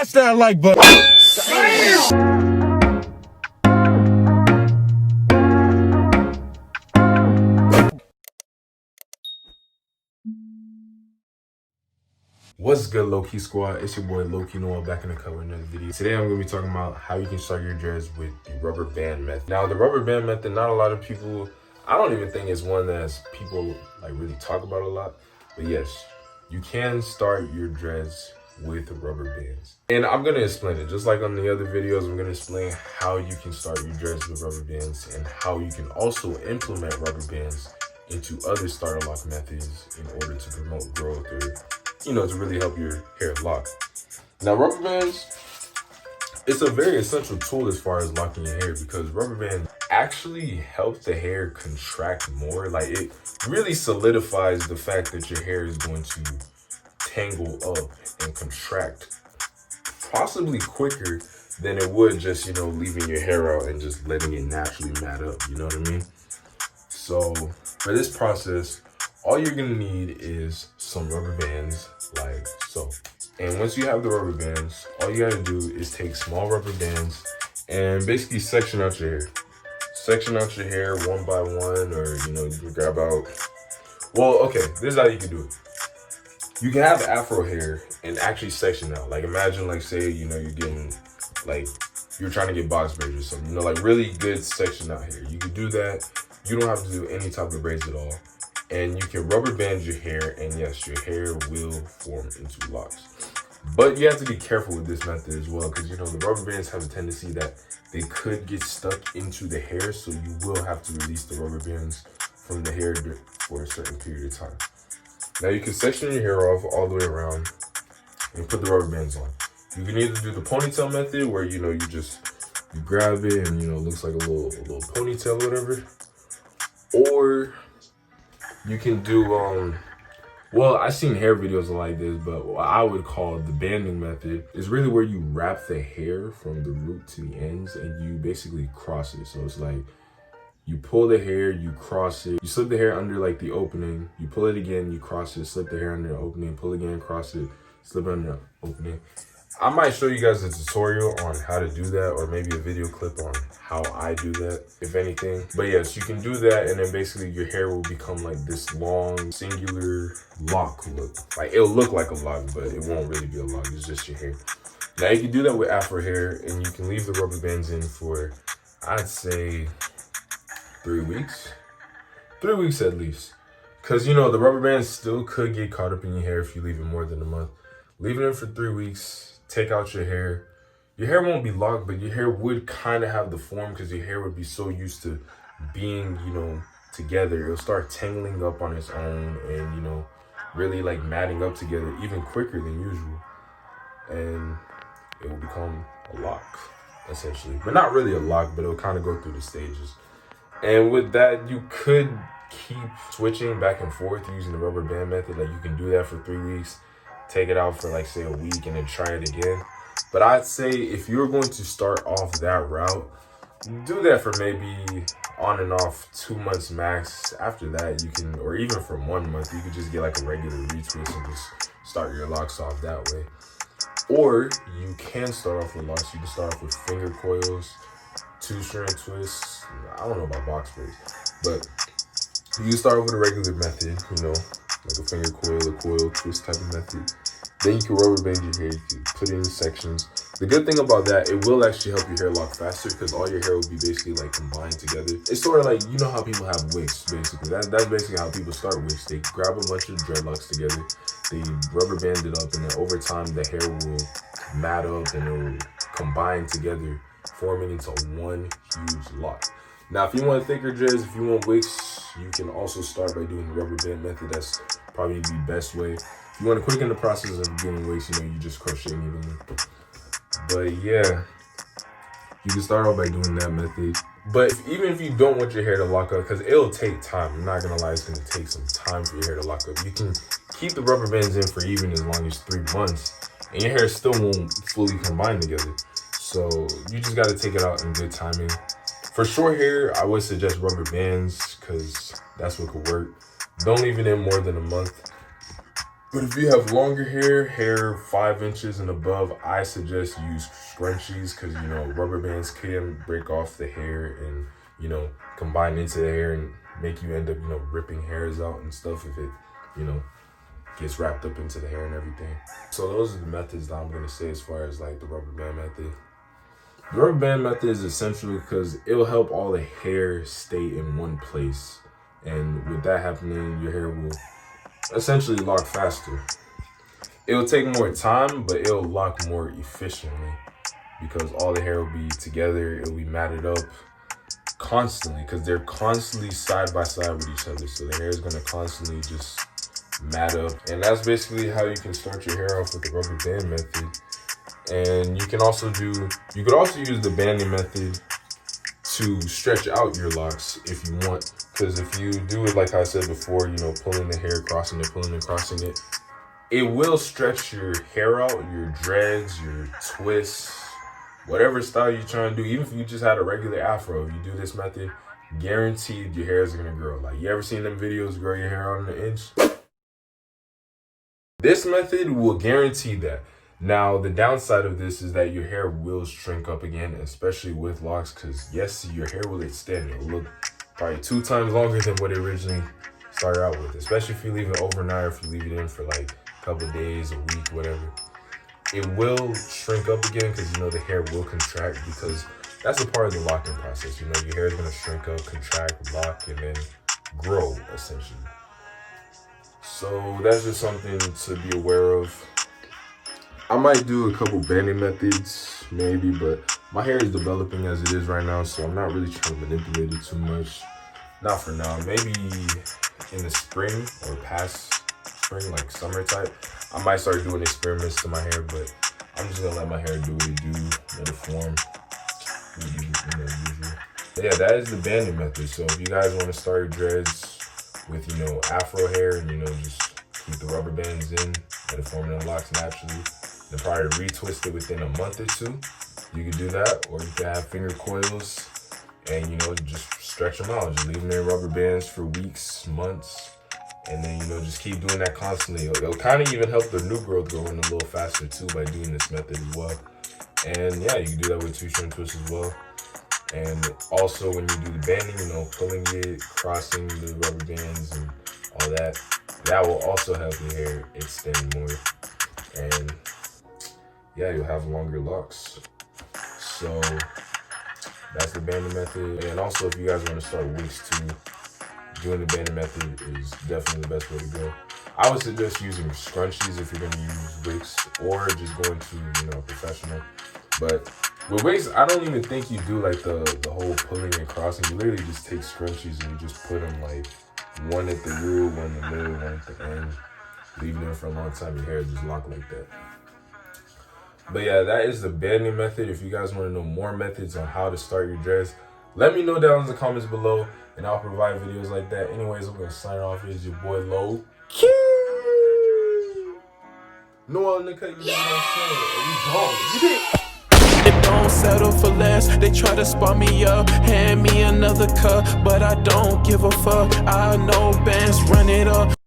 Smash that like button. What's good, Low-Key Squad? It's your boy Low-Key Noah back in the car with another video. Today I'm going to be talking about how you can start your dreads with the rubber band method. Now, the rubber band method, not a lot of people, I don't even think it's one that people like really talk about a lot. But yes, you can start your dreads with rubber bands. And I'm going to explain it. Just like on the other videos, I'm going to explain how you can start your dreads with rubber bands and how you can also implement rubber bands into other starter lock methods in order to promote growth or to really help your hair lock. Now, rubber bands, it's a very essential tool as far as locking your hair because rubber bands actually help the hair contract more. Like, it really solidifies the fact that your hair is going to tangle up and contract possibly quicker than it would just, leaving your hair out and just letting it naturally mat up. You know what I mean? So for this process, all you're gonna need is some rubber bands like so. And once you have the rubber bands, all you gotta do is take small rubber bands and basically section out your hair. Section out your hair one by one, or you can grab out, this is how you can do it. You can have afro hair and actually section out. Like, imagine, like, say, you're getting, like, you're trying to get box braids or something, like really good section out hair. You can do that. You don't have to do any type of braids at all. And you can rubber band your hair, and yes, your hair will form into locks. But you have to be careful with this method as well, because the rubber bands have a tendency that they could get stuck into the hair, so you will have to release the rubber bands from the hair for a certain period of time. Now, you can section your hair off all the way around and put the rubber bands on. You can either do the ponytail method, where you grab it and it looks like a little ponytail or whatever, or you can do I've seen hair videos like this, but what I would call the banding method is really where you wrap the hair from the root to the ends and you basically cross it. So it's like you pull the hair, you cross it, you slip the hair under like the opening, you pull it again, you cross it, slip the hair under the opening, pull again, cross it, slip it under the opening. I might show you guys a tutorial on how to do that, or maybe a video clip on how I do that, if anything. But yes, you can do that, and then basically your hair will become like this long, singular lock look. Like, it'll look like a lock, but it won't really be a lock, it's just your hair. Now, you can do that with afro hair, and you can leave the rubber bands in for, I'd say, 3 weeks. 3 weeks at least. Because, the rubber bands still could get caught up in your hair if you leave it more than a month. Leave it in for 3 weeks. Take out your hair. Your hair won't be locked, but your hair would kind of have the form because your hair would be so used to being, together. It'll start tangling up on its own and, really like matting up together even quicker than usual. And it will become a lock, essentially. But not really a lock, but it'll kind of go through the stages. And with that, you could keep switching back and forth using the rubber band method. Like, you can do that for 3 weeks. Take it out for like, say, a week and then try it again. But I'd say if you're going to start off that route, do that for maybe on and off 2 months max. After that, you can, or even from 1 month, you could just get like a regular retwist and just start your locks off that way. Or you can start off with locks. You can start off with finger coils, 2-strand twists. I don't know about box braids, but you can start off with a regular method, like a finger coil, a coil twist type of method. Then you can rubber band your hair, you can put it in sections. The good thing about that, it will actually help your hair lock faster because all your hair will be basically like combined together. It's sort of like, how people have wigs, basically. That's basically how people start wigs. They grab a bunch of dreadlocks together, they rubber band it up, and then over time the hair will mat up and it will combine together, forming into one huge lock. Now, if you want thicker dreads, if you want wigs, you can also start by doing the rubber band method. That's probably the best way. If you want to quicken the process of getting wigs, you just crochet evenly. But yeah, you can start off by doing that method. But even if you don't want your hair to lock up, because it'll take time, I'm not gonna lie, it's gonna take some time for your hair to lock up. You can keep the rubber bands in for even as long as 3 months, and your hair still won't fully combine together. So you just gotta take it out in good timing. For short hair, I would suggest rubber bands because that's what could work. Don't leave it in more than a month. But if you have longer hair 5 inches and above, I suggest use scrunchies because, you know, rubber bands can break off the hair and, you know, combine into the hair and make you end up, you know, ripping hairs out and stuff if it, you know, gets wrapped up into the hair and everything. So those are the methods that I'm going to say as far as like the rubber band method. The rubber band method is essential because it will help all the hair stay in one place. And with that happening, your hair will essentially lock faster. It'll take more time, but it'll lock more efficiently because all the hair will be together. It'll be matted up constantly because they're constantly side by side with each other. So the hair is going to constantly just mat up. And that's basically how you can start your hair off with the rubber band method. And you could also use the banding method to stretch out your locks if you want. Because if you do it like I said before, you know, pulling the hair, crossing it, pulling and crossing it, it will stretch your hair out, your dreads, your twists, whatever style you're trying to do. Even if you just had a regular afro, if you do this method, guaranteed your hair is gonna grow. Like, you ever seen them videos grow your hair out an inch? This method will guarantee that. Now, the downside of this is that your hair will shrink up again, especially with locks, because yes, your hair will extend. It'll look probably 2 times longer than what it originally started out with, especially if you leave it overnight or if you leave it in for like a couple days, a week, whatever. It will shrink up again because, you know, the hair will contract because that's a part of the locking process. You know, your hair is going to shrink up, contract, lock, and then grow, essentially. So that's just something to be aware of. I might do a couple banding methods, maybe, but my hair is developing as it is right now, so I'm not really trying to manipulate it too much. Not for now. Maybe in the spring or past spring, like summer type, I might start doing experiments to my hair, but I'm just gonna let my hair do what it do, let it form. Yeah, that is the banding method. So if you guys want to start your dreads with, you know, afro hair and, you know, just keep the rubber bands in, let it form in locks naturally, then probably retwist it within a month or 2. You can do that, or you can have finger coils and, you know, just stretch them out. Just leave them in rubber bands for weeks, months, and then, you know, just keep doing that constantly. It'll kind of even help the new growth go in a little faster too by doing this method as well. And yeah, you can do that with 2 string twists as well. And also when you do the banding, you know, pulling it, crossing the rubber bands and all that, that will also help your hair extend more. And yeah, you'll have longer locks. So that's the banding method. And also, if you guys want to start wigs too, doing the banding method is definitely the best way to go. I would suggest using scrunchies if you're going to use wigs, or just going to, you know, a professional. But with wigs, I don't even think you do like the whole pulling and crossing. You literally just take scrunchies and you just put them like one at the root, one in the middle, one at the end. Leave them for a long time, your hair just lock like that. But yeah, that is the banding method. If you guys want to know more methods on how to start your dreads, let me know down in the comments below, and I'll provide videos like that. Anyways, I'm going to sign off. Here's your boy, Low. No other nigga, you know what I'm saying? It don't settle for less. They try to spot me up, hand me another cup, but I don't give a fuck. I know bands run it up.